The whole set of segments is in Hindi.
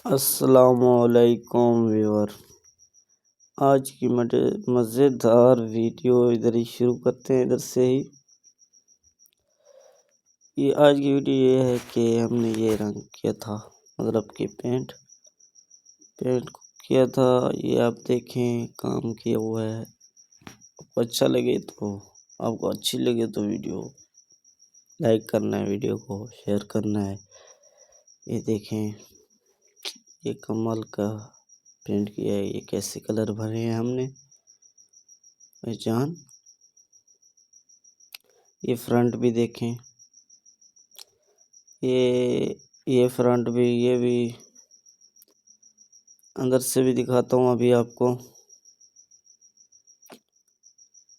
अस्सलामुअलैकुम व्यूअर। आज की मज़ेदार वीडियो इधर ही शुरू करते हैं। इधर से ही ये आज की वीडियो ये है कि हमने ये रंग किया था, मतलब कि पेंट को किया था। ये आप देखें, काम किया हुआ है। आपको अच्छा लगे तो वीडियो लाइक करना है, वीडियो को शेयर करना है। ये देखें, ये कमल का पेंट किया है। ये कैसे कलर भरे हैं हमने, पहचान। ये फ्रंट भी देखें, ये फ्रंट भी, ये भी अंदर से भी दिखाता हूँ अभी आपको।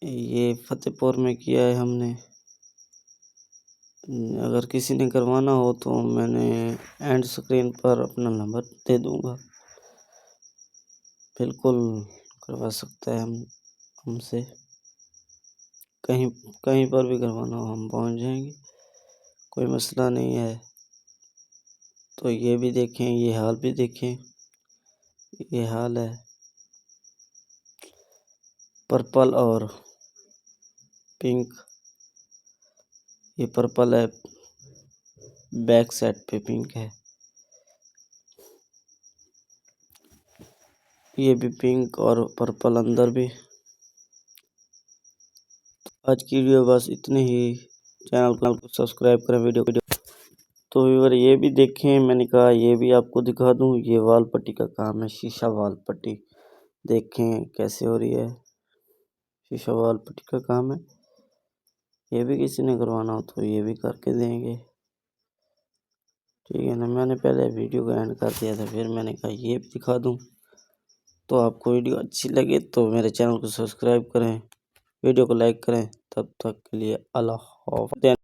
ये फतेहपुर में किया है हमने। अगर किसी ने करवाना हो तो मैंने एंड स्क्रीन पर अपना नंबर दे दूँगा, बिल्कुल करवा सकता है हमसे। कहीं पर भी करवाना हो हम पहुंच जाएंगे, कोई मसला नहीं है। तो ये भी देखें, ये हाल भी देखें। ये हाल है पर्पल और पिंक। ये पर्पल है, बैक साइड पे पिंक है। ये भी पिंक और पर्पल अंदर भी। आज की वीडियो बस इतनी ही। चैनल को सब्सक्राइब करें, वीडियो तो व्यूअर ये भी देखें। मैंने कहा ये भी आपको दिखा दूं। ये वाल पट्टी का काम है, शीशा वाल पट्टी। देखें कैसे हो रही है, शीशा वाल पट्टी का काम है। ये भी किसी ने करवाना हो तो ये भी करके देंगे, ठीक है ना। मैंने पहले वीडियो को एंड कर दिया था, फिर मैंने कहा ये भी दिखा दूं। तो आपको वीडियो अच्छी लगे तो मेरे चैनल को सब्सक्राइब करें, वीडियो को लाइक करें। तब तक के लिए अल्लाह हाफ़िज़।